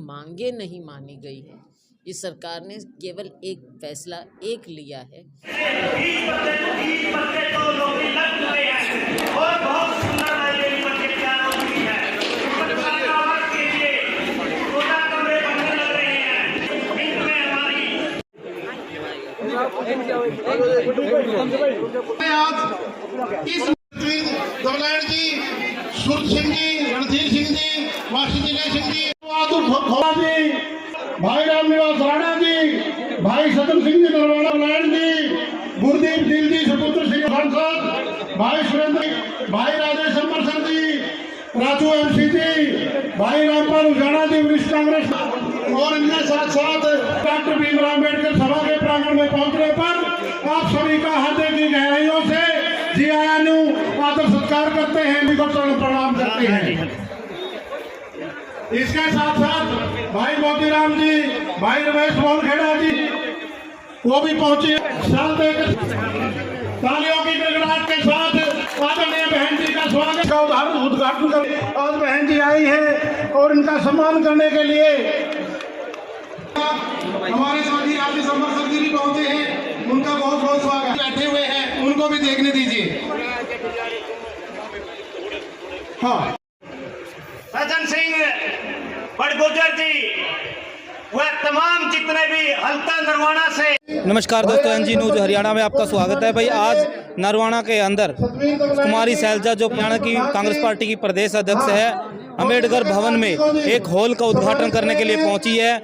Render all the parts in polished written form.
मांगे नहीं मानी गई है। इस सरकार ने केवल एक फैसला एक लिया है। गवलैंड जी, सुर सिंह जी, रणधीर सिंह जी, वासुदेव सिंह जी, खोला जी, भाई रामनिवास राणा जी, भाई सदन सिंह जी नरवाना गवलैंड जी, गुरदीप दिल जी, सपुत्र सिंह सांसद, भाई सुरेंद्र, भाई राजेश अमरसर जी, राजू एमसी जी, भाई रामपाल उजाना जी वरिष्ठ कांग्रेस, और इनके साथ साथ डॉक्टर भीमराव अम्बेडकर सभा के प्रांगण में पहुंचने पर आप सभी का हृदय की गहराइयों से जी आयानु आदर सत्कार करते हैं, प्रणाम करते हैं। इसके साथ साथ भाई मोतीराम जी, भाई रमेश मोहन खेड़ा जी वो भी पहुंचे। साल देकर तालियों की गड़गड़ाहट के साथ आदरणीय बहन जी का स्वागत का उद्घाटन कर आज बहन जी आई है और इनका सम्मान करने के लिए हमारे साथी राजेश अमरसर जी भी पहुंचे हैं, उनका बहुत बहुत स्वागत। बैठे हुए हैं उनको भी देखने दीजिए। हाँ, सज्जन सिंह बड़गुजर जी, वह तमाम जितने भी हल्का नरवाना से। नमस्कार दोस्तों, एनजी न्यूज हरियाणा में आपका स्वागत है। भाई आज नरवाना के अंदर कुमारी शैलजा जो हरियाणा की कांग्रेस पार्टी की प्रदेश अध्यक्ष है, अम्बेडकर भवन में एक हॉल का उद्घाटन करने के लिए पहुंची है।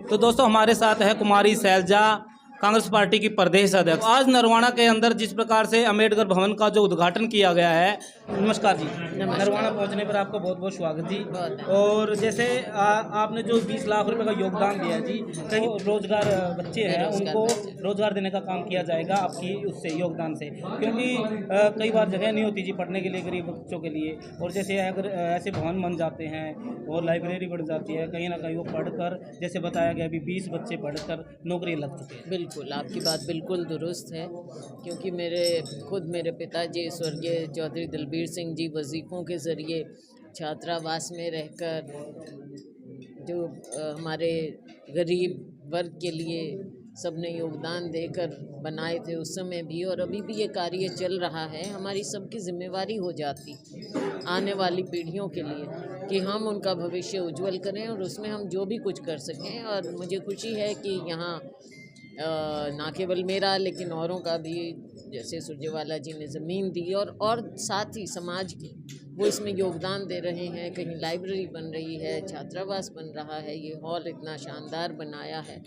तो दोस्तों हमारे साथ है कुमारी शैलजा, कांग्रेस पार्टी की प्रदेश अध्यक्ष। आज नरवाना के अंदर जिस प्रकार से अम्बेडकर भवन का जो उद्घाटन किया गया है, नमस्कार जी। नरवाना पहुंचने पर आपका बहुत बहुत स्वागत जी। और जैसे आपने जो 20 लाख रुपए का योगदान दिया जी, कई रोजगार बच्चे हैं उनको रोजगार देने का काम किया जाएगा आपकी उससे योगदान से, क्योंकि कई बार जगह नहीं होती जी पढ़ने के लिए गरीब बच्चों के लिए। और जैसे अगर ऐसे भवन बन जाते हैं और लाइब्रेरी बन जाती है, कहीं ना कहीं वो पढ़कर, जैसे बताया गया अभी 20 बच्चे पढ़कर नौकरी लग चुके हैं। बिल्कुल, आपकी बात बिल्कुल दुरुस्त है, क्योंकि मेरे पिताजी स्वर्गीय चौधरी दलबीर सिंह जी वजीफ़ों के ज़रिए छात्रावास में रहकर जो हमारे गरीब वर्ग के लिए सबने योगदान देकर बनाए थे उस समय भी, और अभी भी ये कार्य चल रहा है। हमारी सबकी जिम्मेवारी हो जाती आने वाली पीढ़ियों के लिए कि हम उनका भविष्य उज्जवल करें और उसमें हम जो भी कुछ कर सकें। और मुझे खुशी है कि यहाँ ना केवल मेरा लेकिन औरों का भी, जैसे सुरजेवाला जी ने ज़मीन दी और साथ ही समाज के वो इसमें योगदान दे रहे हैं। कहीं लाइब्रेरी बन रही है, छात्रावास बन रहा है, ये हॉल इतना शानदार बनाया है।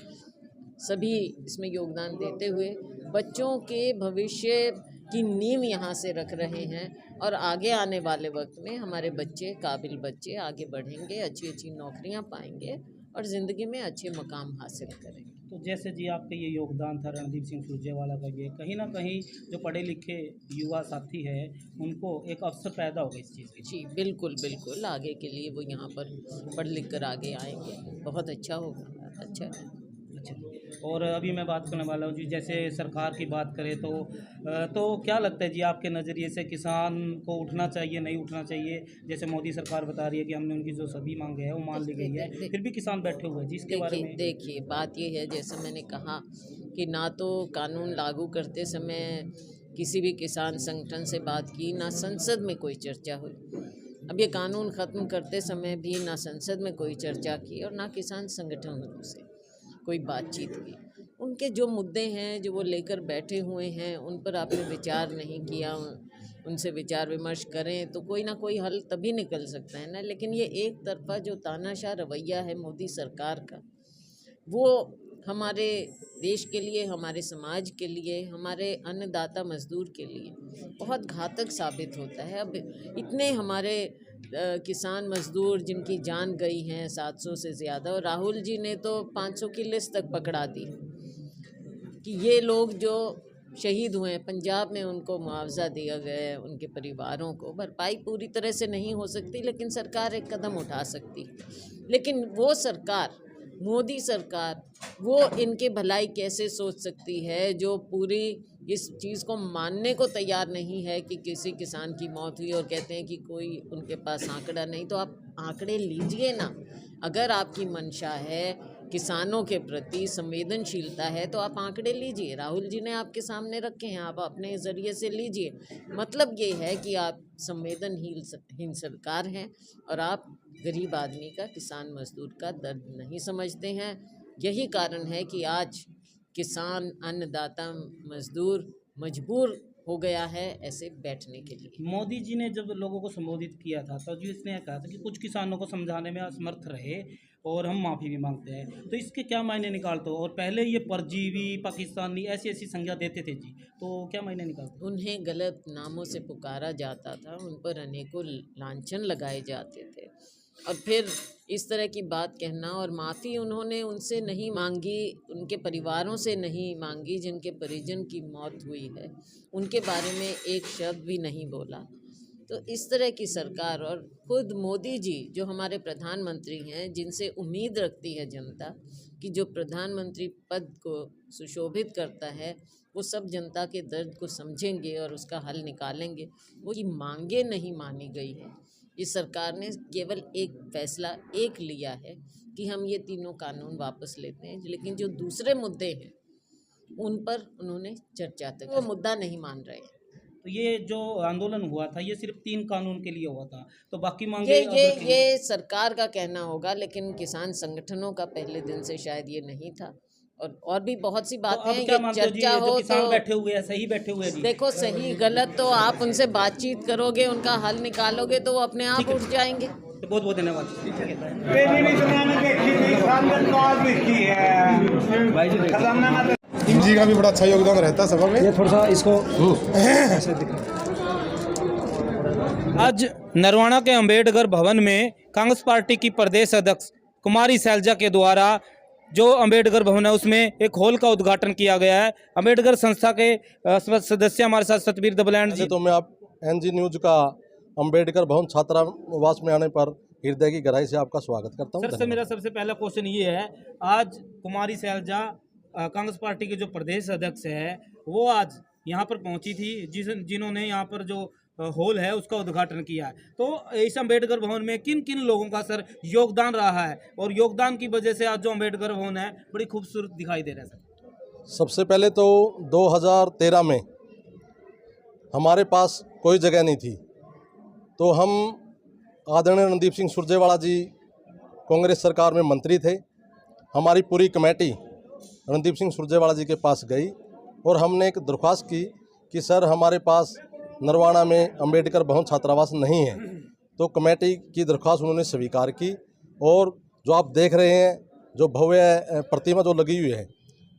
सभी इसमें योगदान देते हुए बच्चों के भविष्य की नींव यहाँ से रख रहे हैं, और आगे आने वाले वक्त में हमारे बच्चे, काबिल बच्चे आगे बढ़ेंगे, अच्छी अच्छी नौकरियाँ पाएंगे और ज़िंदगी में अच्छे मकाम हासिल करेंगे। तो जैसे जी आपका ये योगदान था रणदीप सिंह सुरजेवाला का, ये कहीं ना कहीं जो पढ़े लिखे युवा साथी है उनको एक अवसर पैदा होगा इस चीज़ की। जी बिल्कुल बिल्कुल, आगे के लिए वो यहाँ पर पढ़ लिख कर आगे आएंगे, बहुत अच्छा होगा। अच्छा। और अभी मैं बात करने वाला हूँ जी, जैसे सरकार की बात करें तो क्या लगता है जी आपके नज़रिए से, किसान को उठना चाहिए नहीं उठना चाहिए? जैसे मोदी सरकार बता रही है कि हमने उनकी जो सभी मांगे हैं वो मान ली गई है, फिर भी किसान बैठे हुए हैं जी, इसके बारे में। देखिए बात ये है, जैसे मैंने कहा कि ना तो कानून लागू करते समय किसी भी किसान संगठन से बात की, ना संसद में कोई चर्चा हुई। अब ये कानून ख़त्म करते समय भी ना संसद में कोई चर्चा की और ना किसान संगठनों से कोई बातचीत की। उनके जो मुद्दे हैं जो वो लेकर बैठे हुए हैं उन पर आपने विचार नहीं किया, उनसे विचार विमर्श करें तो कोई ना कोई हल तभी निकल सकता है ना। लेकिन ये एक तरफा जो तानाशाह रवैया है मोदी सरकार का, वो हमारे देश के लिए, हमारे समाज के लिए, हमारे अन्नदाता मजदूर के लिए बहुत घातक साबित होता है। अब इतने हमारे किसान मजदूर जिनकी जान गई हैं 700 से ज़्यादा, और राहुल जी ने तो 500 की लिस्ट तक पकड़ा दी कि ये लोग जो शहीद हुए हैं पंजाब में उनको मुआवजा दिया गया है, उनके परिवारों को भरपाई पूरी तरह से नहीं हो सकती लेकिन सरकार एक कदम उठा सकती है। लेकिन वो सरकार, मोदी सरकार, वो इनके भलाई कैसे सोच सकती है जो पूरी इस चीज़ को मानने को तैयार नहीं है कि किसी किसान की मौत हुई और कहते हैं कि कोई उनके पास आंकड़ा नहीं। तो आप आंकड़े लीजिए ना। अगर आपकी मंशा है, किसानों के प्रति संवेदनशीलता है, तो आप आंकड़े लीजिए। राहुल जी ने आपके सामने रखे हैं, आप अपने ज़रिए से लीजिए। मतलब ये है कि आप संवेदनहीन सरकार हैं और आप गरीब आदमी का, किसान मजदूर का दर्द नहीं समझते हैं। यही कारण है कि आज किसान, अन्नदाता, मजदूर मजबूर हो गया है ऐसे बैठने के लिए। मोदी जी ने जब लोगों को संबोधित किया था तो जी इसने कहा था कि कुछ किसानों को समझाने में असमर्थ रहे और हम माफ़ी भी मांगते हैं। तो इसके क्या मायने निकालते हो? और पहले ये परजीवी, पाकिस्तानी ऐसी ऐसी संज्ञा देते थे जी, तो क्या मायने निकालते हो? उन्हें गलत नामों से पुकारा जाता था, उन पर अनेकों लांछन लगाए जाते थे और फिर इस तरह की बात कहना। और माफ़ी उन्होंने उनसे नहीं मांगी, उनके परिवारों से नहीं मांगी जिनके परिजन की मौत हुई है, उनके बारे में एक शब्द भी नहीं बोला। तो इस तरह की सरकार, और खुद मोदी जी जो हमारे प्रधानमंत्री हैं, जिनसे उम्मीद रखती है जनता कि जो प्रधानमंत्री पद को सुशोभित करता है वो सब जनता के दर्द को समझेंगे और उसका हल निकालेंगे, वो की मांगे नहीं मानी गई है। इस सरकार ने केवल एक फैसला लिया है कि हम ये तीनों कानून वापस लेते हैं, लेकिन जो दूसरे मुद्दे हैं उन पर उन्होंने चर्चा तक, वो मुद्दा नहीं मान रहे हैं। तो ये जो आंदोलन हुआ था ये सिर्फ 3 कानून के लिए हुआ था, तो बाकी मांगे ये सरकार का कहना होगा, लेकिन किसान संगठनों का पहले दिन से शायद ये नहीं था। और भी बहुत सी बातें हैं, ये चर्चा हो तो बैठे हुए हैं, सही बैठे हुए हैं। देखो, सही गलत तो आप उनसे बातचीत करोगे, उनका हल निकालोगे तो वो अपने आप उठ जाएंगे। तो बहुत बहुत धन्यवाद। जी का भी बड़ा अच्छा योगदान रहता है सभा में। ये थोड़ा सा इसको आज नरवाना के अंबेडकर भवन में कांग्रेस पार्टी की प्रदेश अध्यक्ष कुमारी शैलजा के द्वारा जो अंबेडकर भवन है उसमें एक हॉल का उद्घाटन किया गया है। अंबेडकर संस्था के सदस्य हमारे साथ सतबीर दबलैंड जी। तो मैं आप NG न्यूज का अंबेडकर भवन छात्रावास में आने पर हृदय की गहराई से आपका स्वागत करता हूं। सर, मेरा सबसे पहला क्वेश्चन ये है, आज कुमारी शैलजा कांग्रेस पार्टी के जो प्रदेश अध्यक्ष है वो आज यहाँ पर पहुँची थी, जिन्होंने यहाँ पर जो हॉल है उसका उद्घाटन किया है। तो इस अंबेडकर भवन में किन किन लोगों का सर योगदान रहा है और योगदान की वजह से आज जो अंबेडकर भवन है बड़ी खूबसूरत दिखाई दे रहा है सर? सबसे पहले तो 2013 में हमारे पास कोई जगह नहीं थी, तो हम आदरणीय रणदीप सिंह सुरजेवाला जी कांग्रेस सरकार में मंत्री थे। हमारी पूरी कमेटी रणदीप सिंह सुरजेवाला जी के पास गई और हमने एक दरख्वास्त की कि सर हमारे पास नरवाना में अंबेडकर भवन छात्रावास नहीं है। तो कमेटी की दरख्वास्त उन्होंने स्वीकार की और जो आप देख रहे हैं जो भव्य प्रतिमा जो लगी हुई है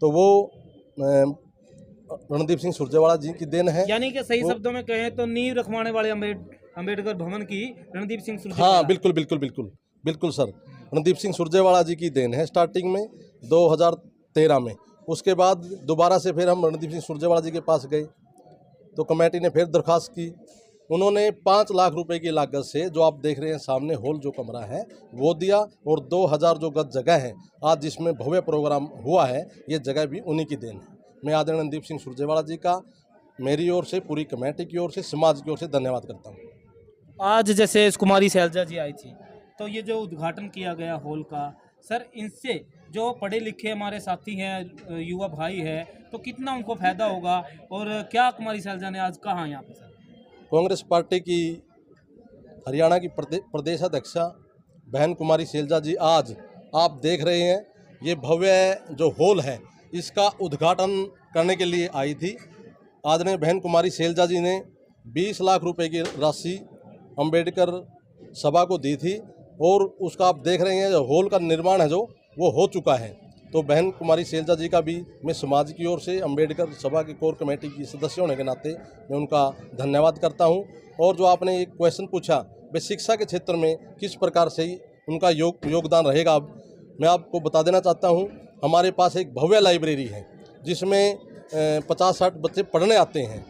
तो वो रणदीप सिंह सुरजेवाला जी की देन है। यानी कि सही शब्दों में कहें तो नींव रखवाने वाले अंबेडकर भवन की रणदीप सिंह सुरजेवाला। हाँ, बिल्कुल बिल्कुल बिल्कुल बिल्कुल सर, रणदीप सिंह सुरजेवाला जी की देन है स्टार्टिंग में 2013 में। उसके बाद दोबारा से फिर हम रणदीप सिंह सुरजेवाला जी के पास गए तो कमेटी ने फिर दरख्वास्त की। उन्होंने 5 लाख रुपए की लागत से जो आप देख रहे हैं सामने हॉल जो कमरा है वो दिया और 2000 जो गज जगह है आज जिसमें भव्य प्रोग्राम हुआ है ये जगह भी उन्हीं की देन है। मैं आदरणीय रणदीप सिंह सुरजेवाला जी का मेरी ओर से, पूरी कमेटी की ओर से, समाज की ओर से धन्यवाद करता हूँ। आज जैसे कुमारी शैलजा जी आई थी तो ये जो उद्घाटन किया गया हॉल का, सर इनसे जो पढ़े लिखे हमारे साथी हैं, युवा भाई हैं, तो कितना उनको फायदा होगा और क्या कुमारी शैलजा ने आज कहा यहाँ पे सर? कांग्रेस पार्टी की हरियाणा की प्रदेश अध्यक्षा बहन कुमारी शैलजा जी आज आप देख रहे हैं ये भव्य जो हॉल है इसका उद्घाटन करने के लिए आई थी। आदरणीय बहन कुमारी शैलजा जी ने 20 लाख रुपए की राशि अंबेडकर सभा को दी थी और उसका आप देख रहे हैं जो हॉल का निर्माण है जो वो हो चुका है। तो बहन कुमारी शैलजा जी का भी मैं समाज की ओर से, अंबेडकर सभा की कोर कमेटी की सदस्य होने के नाते मैं उनका धन्यवाद करता हूं। और जो आपने एक क्वेश्चन पूछा वे शिक्षा के क्षेत्र में किस प्रकार से उनका योगदान रहेगा, मैं आपको बता देना चाहता हूं। हमारे पास एक भव्य लाइब्रेरी है जिसमें 50-60 बच्चे पढ़ने आते हैं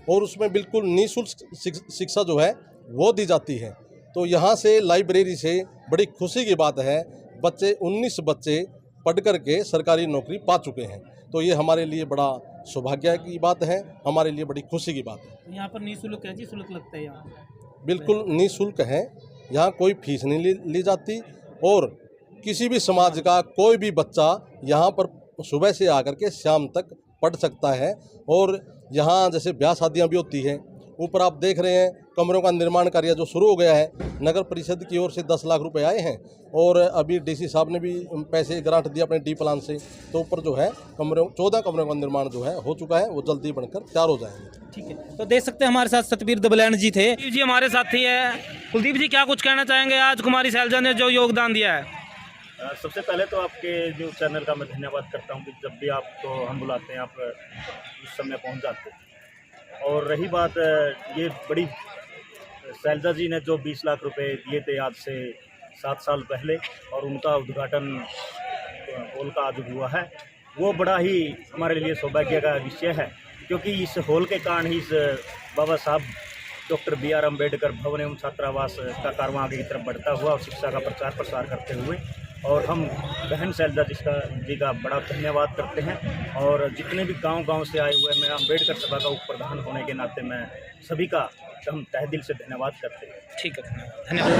और उसमें बिल्कुल निःशुल्क शिक्षा जो है वो दी जाती है। तो यहाँ से लाइब्रेरी से बड़ी खुशी की बात है, 19 बच्चे पढ़ कर के सरकारी नौकरी पा चुके हैं। तो ये हमारे लिए बड़ा सौभाग्य की बात है, हमारे लिए बड़ी खुशी की बात है। यहाँ पर निःशुल्क है जी, शुल्क लगता है यहाँ? बिल्कुल निःशुल्क है, यहाँ कोई फीस नहीं ली जाती और किसी भी समाज का कोई भी बच्चा यहाँ पर सुबह से आकर के शाम तक पढ़ सकता है। और यहाँ जैसे ब्याह शादियाँ भी होती हैं, ऊपर आप देख रहे हैं कमरों का निर्माण कार्य जो शुरू हो गया है, नगर परिषद की ओर से 10 लाख रुपए आए हैं और अभी डीसी साहब ने भी पैसे ग्रांट दिया अपने डी प्लान से, तो ऊपर जो है 14 कमरों का निर्माण जो है हो चुका है, वो जल्दी बनकर तैयार हो जाएंगे। ठीक है, तो देख सकते हैं हमारे साथ सतबीर दबलैंड जी थे। कुलदीप जी हमारे साथी है। कुलदीप जी, क्या कुछ कहना चाहेंगे आज कुमारी शैलजा ने जो योगदान दिया है? सबसे पहले तो आपके न्यूज़ चैनल का मैं धन्यवाद करता हूं कि जब भी आपको हम बुलाते हैं आप उस समय पहुंच जाते हैं। और रही बात ये बड़ी शैलजा जी ने जो 20 लाख रुपए दिए थे आज से 7 साल पहले और उनका उद्घाटन हॉल का आज हुआ है, वो बड़ा ही हमारे लिए सौभाग्य का विषय है, क्योंकि इस हॉल के कारण ही इस बाबा साहब डॉक्टर BR अम्बेडकर भवन एवं छात्रावास का कारवां आगे की तरफ बढ़ता हुआ और शिक्षा का प्रचार प्रसार करते हुए, और हम बहन शैलजा जी का बड़ा धन्यवाद करते हैं। और जितने भी गांव से आए हुए, मैं अम्बेडकर सभा का उप प्रधान होने के नाते मैं सभी का हम तहे दिल से धन्यवाद करते हैं। ठीक है, धन्यवाद।